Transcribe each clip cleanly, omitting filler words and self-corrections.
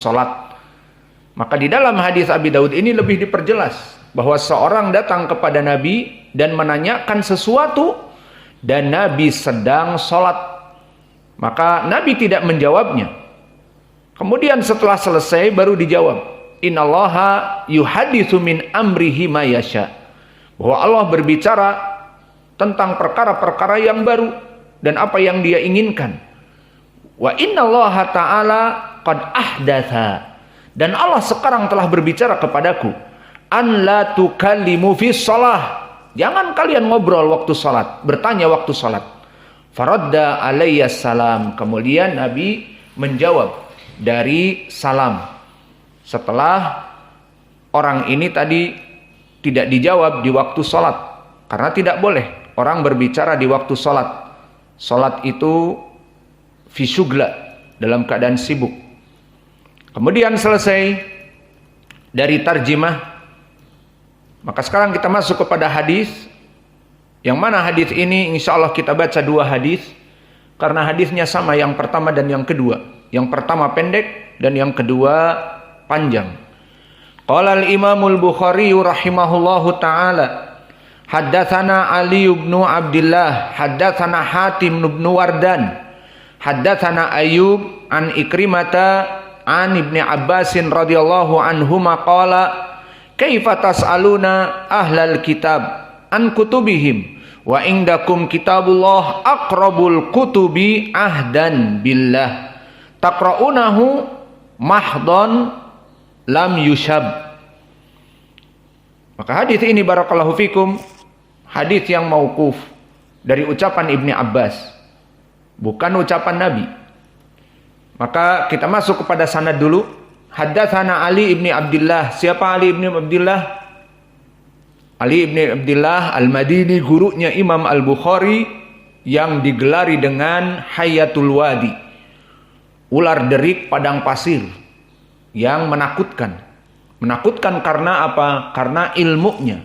salat. Maka di dalam hadis Abi Daud ini lebih diperjelas bahwa seorang datang kepada Nabi dan menanyakan sesuatu dan Nabi sedang salat. Maka Nabi tidak menjawabnya. Kemudian setelah selesai baru dijawab, innallaha yuhaditsu min amrihi ma yasha. Bahwa Allah berbicara tentang perkara-perkara yang baru dan apa yang Dia inginkan. Wa innallaha ta'ala qad ahdatsa. Dan Allah sekarang telah berbicara kepadaku, an la tukallimu fi shalah. Jangan kalian ngobrol waktu salat, bertanya waktu salat. Faradda alayya salam. Kemudian Nabi menjawab dari salam. Setelah orang ini tadi tidak dijawab di waktu salat, karena tidak boleh orang berbicara di waktu salat. Salat itu fi syugla, dalam keadaan sibuk. Kemudian selesai dari tarjimah, maka sekarang kita masuk kepada hadis. Yang mana hadis ini insya Allah kita baca dua hadis, karena hadisnya sama, yang pertama dan yang kedua. Yang pertama pendek dan yang kedua panjang. Qala al-Imamul Bukhari rahimahullahu taala, haddatsana Ali bin Abdullah, haddatsana Hatim bin Wardan, haddatsana Ayyub an Ikrimata an Ibni Abbasin radhiyallahu anhuma qala, kaifa tas'aluna ahlal kitab an kutubihim wa indakum kitabullah aqrabul kutubi ahdan billah taqra'unahu mahdhan lam yushab. Maka hadis ini barakallahu fikum, hadis yang mauquf dari ucapan Ibni Abbas, bukan ucapan Nabi. Maka kita masuk kepada sanad dulu. Haddatsana Ali ibni Abdullah. Siapa Ali ibni Abdullah? Ali ibni Abdullah Al-Madini, gurunya Imam Al-Bukhari yang digelari dengan Hayatul Wadi, ular derik padang pasir yang menakutkan. Menakutkan karena apa? Karena ilmunya.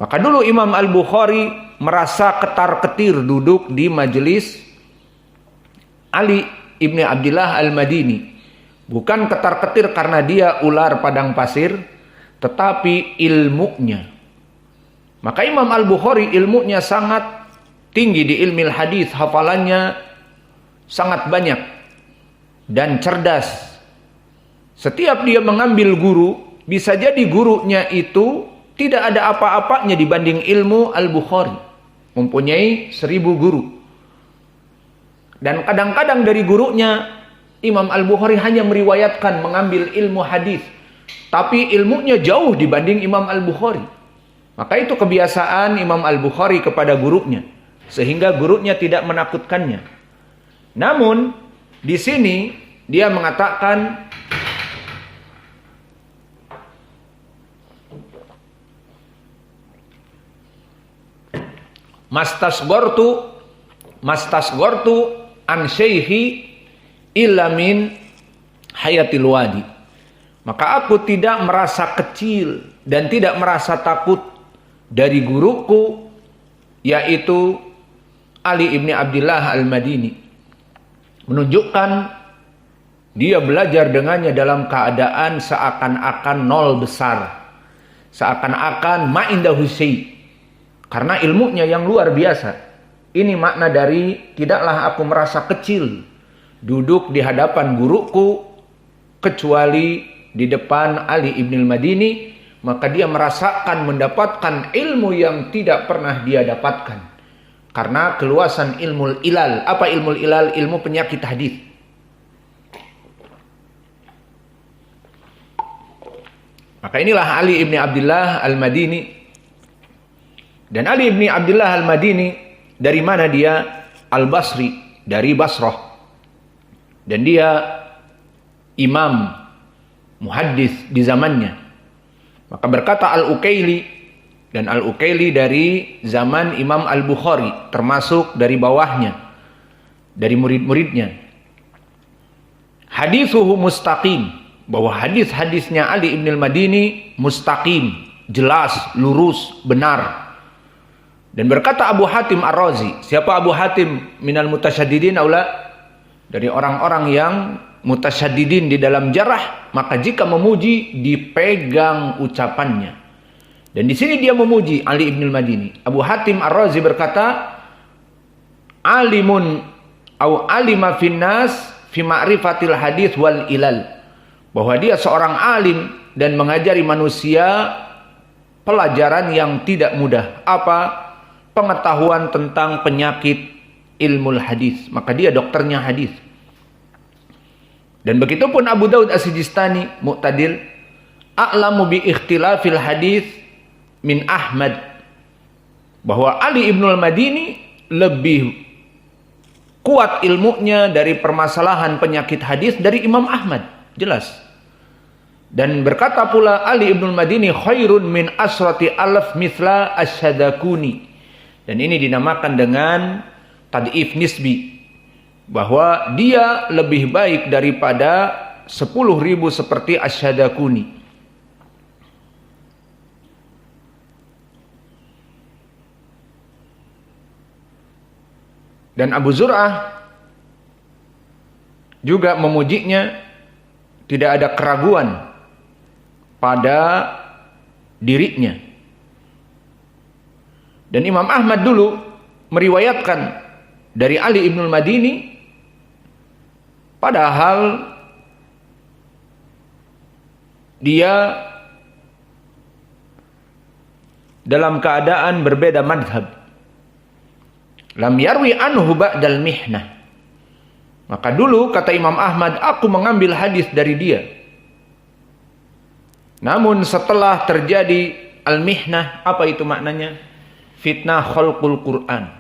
Maka dulu Imam Al-Bukhari merasa ketar-ketir duduk di majelis Ali Ibni Abdullah Al-Madini. Bukan ketar-ketir karena dia ular padang pasir, tetapi ilmunya. Maka Imam Al-Bukhari ilmunya sangat tinggi di ilmu hadis, hafalannya sangat banyak dan cerdas. Setiap dia mengambil guru, bisa jadi gurunya itu tidak ada apa-apanya dibanding ilmu Al-Bukhari. Mempunyai 1000 guru. Dan kadang-kadang dari gurunya Imam Al-Bukhari hanya meriwayatkan mengambil ilmu hadis, tapi ilmunya jauh dibanding Imam Al-Bukhari. Maka itu kebiasaan Imam Al-Bukhari kepada gurunya, sehingga gurunya tidak menakutkannya. Namun di sini dia mengatakan mastasgortu an syaihi illa min hayatil wadi. Maka aku tidak merasa kecil dan tidak merasa takut dari guruku, yaitu Ali ibni Abdullah Al-Madini. Menunjukkan dia belajar dengannya dalam keadaan seakan-akan nol besar, seakan-akan ma indahu syai', karena ilmunya yang luar biasa. Ini makna dari tidaklah aku merasa kecil duduk di hadapan guruku kecuali di depan Ali ibn al-Madini. Maka dia merasakan mendapatkan ilmu yang tidak pernah dia dapatkan karena keluasan ilmu ilal. Apa ilmu ilal? Ilmu penyakit hadis. Maka inilah Ali ibn Abdullah Al-Madini. Dan Ali ibn Abdullah Al-Madini dari mana dia? Al-Basri, dari Basrah. Dan dia imam muhaddis di zamannya. Maka berkata Al-Ukaili, dan Al-Ukaili dari zaman Imam Al-Bukhari, termasuk dari bawahnya, dari murid-muridnya. Hadithuhu mustaqim, bahwa hadis-hadisnya Ali ibn al-Madini mustaqim, jelas, lurus, benar. Dan berkata Abu Hatim Ar-Razi. Siapa Abu Hatim? Minal mutasyaddidin aula, dari orang-orang yang mutasyaddidin di dalam jarah, maka jika memuji dipegang ucapannya. Dan di sini dia memuji Ali ibn al-Madini. Abu Hatim Ar-Razi berkata, alimun au alima finnas fi ma'rifatil hadis wal ilal, bahwa dia seorang alim dan mengajari manusia pelajaran yang tidak mudah. Apa? Pengetahuan tentang penyakit ilmu hadis. Maka dia dokternya hadis. Dan begitupun Abu Daud As-Sijistani Mu'tadil, a'lamu bi ikhtilafil hadis min Ahmad, bahwa Ali ibn al-Madini lebih kuat ilmunya dari permasalahan penyakit hadis dari Imam Ahmad. Jelas. Dan berkata pula Ali ibn al-Madini, khairun min asrati alaf mithla asyadakuni. Dan ini dinamakan dengan tad'if nisbi, bahwa dia lebih baik daripada 10.000 seperti asyadakuni. Dan Abu Zur'ah juga memujinya, tidak ada keraguan pada dirinya. Dan Imam Ahmad dulu meriwayatkan dari Ali ibn al-Madini, padahal dia dalam keadaan berbeda madhab. Lam yarwi anhu ba'dal mihnah. Maka dulu kata Imam Ahmad, aku mengambil hadis dari dia. Namun setelah terjadi al-mihnah, apa itu maknanya? Fitnah khalqul Quran.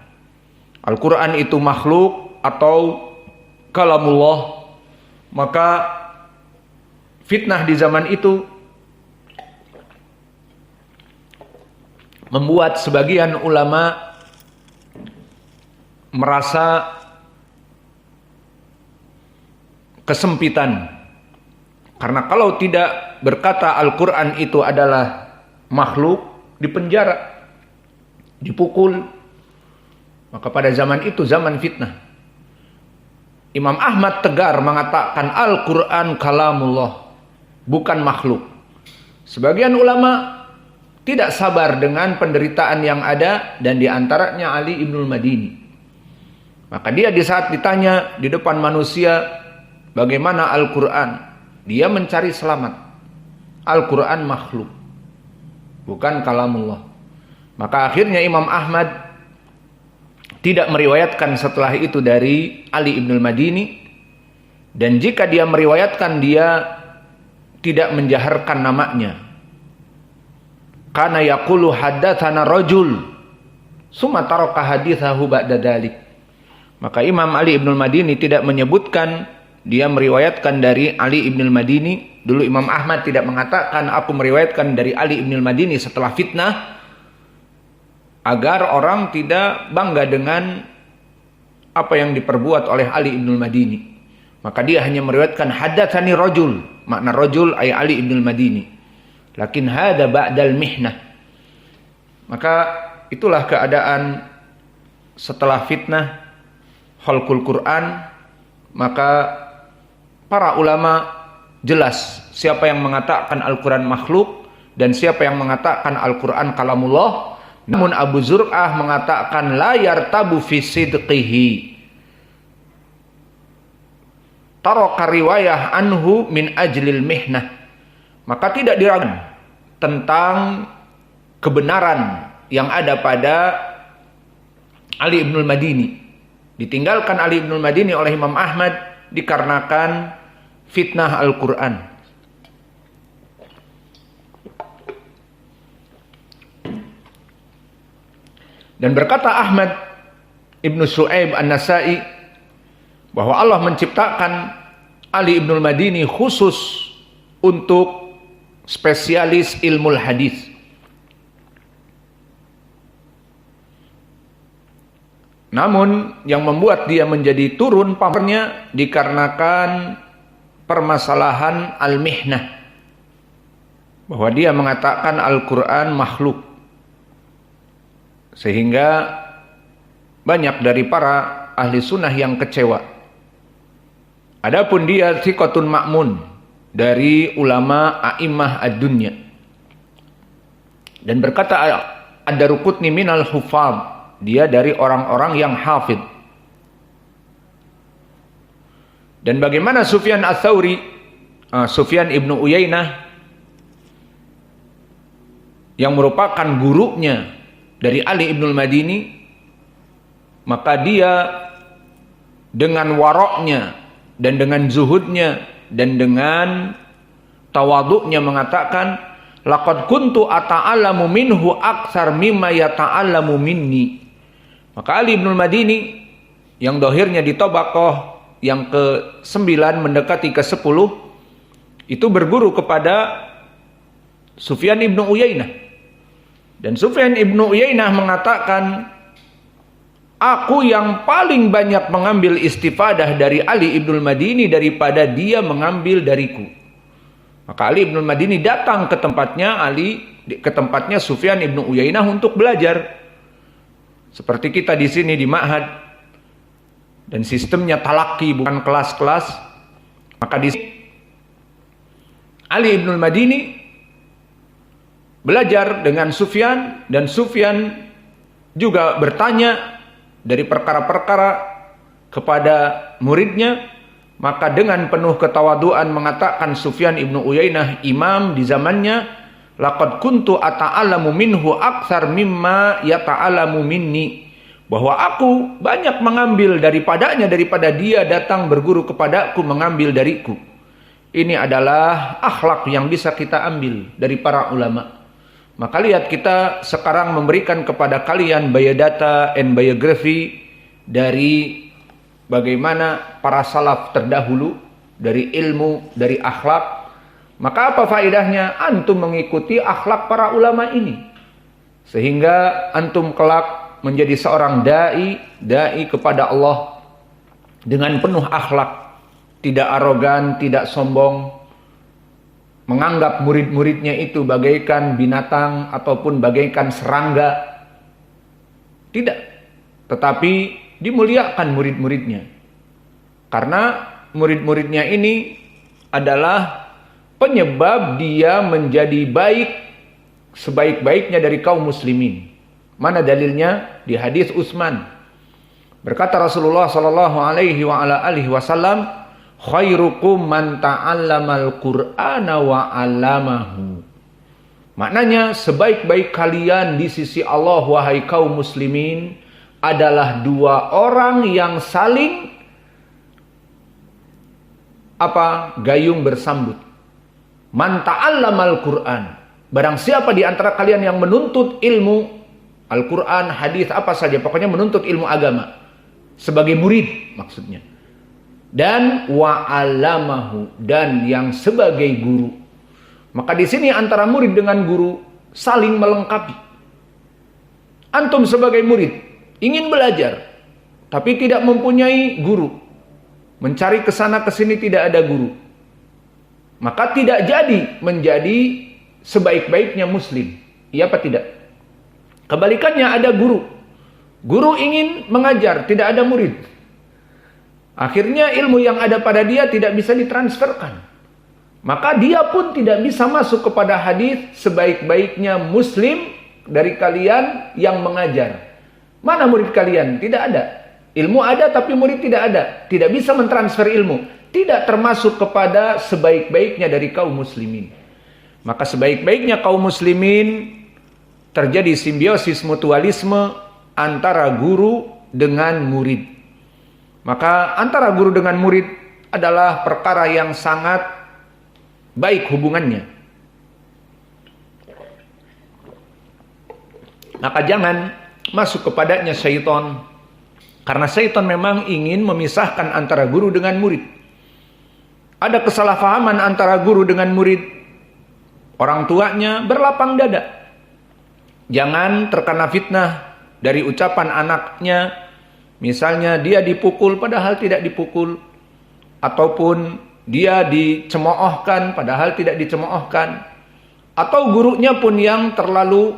Al-Quran itu makhluk atau kalamullah. Maka fitnah di zaman itu membuat sebagian ulama merasa kesempitan, karena kalau tidak berkata Al-Quran itu adalah makhluk, dipenjara, dipukul. Maka pada zaman itu zaman fitnah. Imam Ahmad tegar mengatakan Al-Quran kalamullah, bukan makhluk. Sebagian ulama tidak sabar dengan penderitaan yang ada, dan diantaranya Ali ibn al-Madini. Maka dia di saat ditanya di depan manusia bagaimana Al-Quran, dia mencari selamat. Al-Quran makhluk, bukan kalamullah. Maka akhirnya Imam Ahmad tidak meriwayatkan setelah itu dari Ali ibn al-Madini. Dan jika dia meriwayatkan, dia tidak menjaharkan namanya. Kana yaqulu haddatsana rajul summa taraka haditsahu ba'da dzalik. Maka Imam Ali ibn al-Madini tidak menyebutkan dia meriwayatkan dari Ali ibn al-Madini. Dulu Imam Ahmad tidak mengatakan aku meriwayatkan dari Ali ibn al-Madini setelah fitnah, agar orang tidak bangga dengan apa yang diperbuat oleh Ali ibn al-Madini. Maka dia hanya meriwayatkan haddatsani rajul. Makna rajul ay Ali ibn al-Madini. Lakin hada ba'dal mihnah. Maka itulah keadaan setelah fitnah khalqul Quran. Maka para ulama jelas siapa yang mengatakan Al-Quran makhluk dan siapa yang mengatakan Al-Quran kalamullah. Namun Abu Zur'ah mengatakan la yartabu fi sidqihi, taraka riwayah anhu min ajlil mihnah. Maka tidak diragukan tentang kebenaran yang ada pada Ali ibn al-Madini. Ditinggalkan Ali ibn al-Madini oleh Imam Ahmad dikarenakan fitnah Al-Quran. Dan berkata Ahmad ibn Shu'aib An-Nasai bahwa Allah menciptakan Ali ibn al-Madini khusus untuk spesialis ilmu hadis. Namun yang membuat dia menjadi turun pamornya dikarenakan permasalahan al-mihnah, bahwa dia mengatakan Al-Quran makhluk, sehingga banyak dari para ahli sunnah yang kecewa. Adapun dia thiqatun ma'mun dari ulama a'immah ad-dunya. Dan berkata Ad-Daruqutni minal hufadz, dia dari orang-orang yang hafidh. Dan bagaimana Sufyan Ats-Tsauri, Sufyan ibnu Uyainah, yang merupakan gurunya dari Ali ibnul Madini, maka dia dengan waroknya dan dengan zuhudnya dan dengan tawadhu'nya mengatakan, laqad kuntu ata'allamu minhu aktsar mimma yata'allamu minni. Maka Ali ibnul Madini yang dohirnya di Tabaqah yang ke-9 mendekati ke-10 itu berguru kepada Sufyan ibnu Uyainah. Dan Sufyan ibnu Uyainah mengatakan, aku yang paling banyak mengambil istifadah dari Ali ibnul Madini daripada dia mengambil dariku. Maka Ali ibnul Madini datang ke tempatnya Sufyan ibnu Uyainah untuk belajar. Seperti kita di sini di ma'had. Dan sistemnya talaki, bukan kelas-kelas. Maka di sini Ali ibnul Madini belajar dengan Sufyan, dan Sufyan juga bertanya dari perkara-perkara kepada muridnya. Maka dengan penuh ketawaduan mengatakan Sufyan ibnu Uyainah, imam di zamannya, laqad kuntu ata'allamu minhu aktsar mimma yata'allamu minni, bahwa aku banyak mengambil daripadanya daripada dia datang berguru kepadaku mengambil dariku. Ini adalah akhlak yang bisa kita ambil dari para ulama. Maka lihat, kita sekarang memberikan kepada kalian biodata and biography dari bagaimana para salaf terdahulu, dari ilmu, dari akhlak. Maka apa faedahnya antum mengikuti akhlak para ulama ini? Sehingga antum kelak menjadi seorang dai kepada Allah dengan penuh akhlak, tidak arogan, tidak sombong, menganggap murid-muridnya itu bagaikan binatang ataupun bagaikan serangga. Tidak. Tetapi dimuliakan murid-muridnya. Karena murid-muridnya ini adalah penyebab dia menjadi baik, sebaik-baiknya dari kaum muslimin. Mana dalilnya? Di hadis Utsman. Berkata Rasulullah sallallahu alaihi wasallam, khairukum man ta'allamal Qur'ana wa 'allamahu. Maknanya, sebaik-baik kalian di sisi Allah wahai kaum muslimin adalah dua orang yang saling gayung bersambut. Man ta'allamal Qur'an, barang siapa di antara kalian yang menuntut ilmu Al-Qur'an, hadis, apa saja, pokoknya menuntut ilmu agama sebagai murid maksudnya. Dan wa'alamahu, dan yang sebagai guru. Maka di sini antara murid dengan guru saling melengkapi. Antum sebagai murid ingin belajar tapi tidak mempunyai guru, mencari kesana kesini tidak ada guru, maka tidak jadi menjadi sebaik-baiknya muslim. Iya apa tidak? Kebalikannya, ada guru, guru ingin mengajar, tidak ada murid, akhirnya ilmu yang ada pada dia tidak bisa ditransferkan. Maka dia pun tidak bisa masuk kepada hadis sebaik-baiknya muslim dari kalian yang mengajar. Mana murid kalian? Tidak ada. Ilmu ada tapi murid tidak ada. Tidak bisa mentransfer ilmu. Tidak termasuk kepada sebaik-baiknya dari kaum muslimin. Maka sebaik-baiknya kaum muslimin terjadi simbiosis mutualisme antara guru dengan murid. Maka antara guru dengan murid adalah perkara yang sangat baik hubungannya. Maka jangan masuk kepadanya syaitan, karena syaitan memang ingin memisahkan antara guru dengan murid. Ada kesalahpahaman antara guru dengan murid, orang tuanya berlapang dada. Jangan terkena fitnah dari ucapan anaknya, misalnya dia dipukul padahal tidak dipukul, ataupun dia dicemoohkan padahal tidak dicemoohkan, atau gurunya pun yang terlalu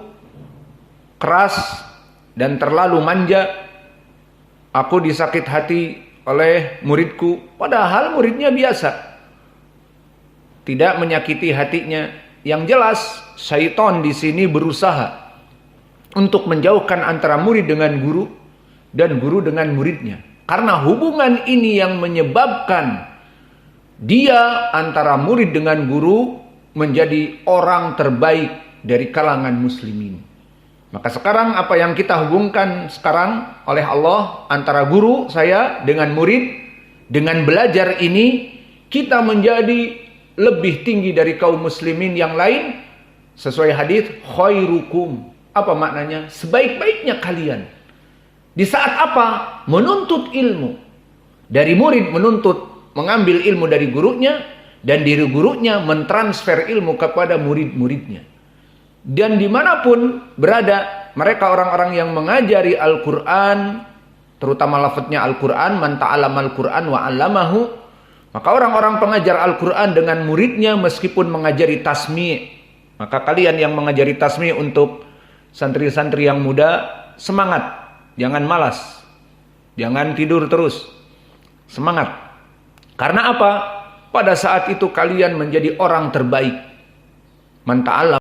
keras dan terlalu manja. Aku disakit hati oleh muridku, padahal muridnya biasa, tidak menyakiti hatinya. Yang jelas syaitan di sini berusaha untuk menjauhkan antara murid dengan guru dan guru dengan muridnya, karena hubungan ini yang menyebabkan dia antara murid dengan guru menjadi orang terbaik dari kalangan muslimin. Maka sekarang apa yang kita hubungkan sekarang oleh Allah antara guru saya dengan murid, dengan belajar ini kita menjadi lebih tinggi dari kaum muslimin yang lain. Sesuai hadis, khairukum. Apa maknanya? Sebaik-baiknya kalian. Di saat apa? Menuntut ilmu. Dari murid menuntut, mengambil ilmu dari gurunya, dan dari gurunya mentransfer ilmu kepada murid-muridnya. Dan dimanapun berada, mereka orang-orang yang mengajari Al-Quran, terutama lafadznya Al-Quran, man ta'allama Al-Quran wa 'allamahu, maka orang-orang pengajar Al-Quran dengan muridnya meskipun mengajari tasmi', maka kalian yang mengajari tasmi' untuk santri-santri yang muda, semangat, jangan malas, jangan tidur terus, semangat. Karena apa? Pada saat itu kalian menjadi orang terbaik. Man ta'allama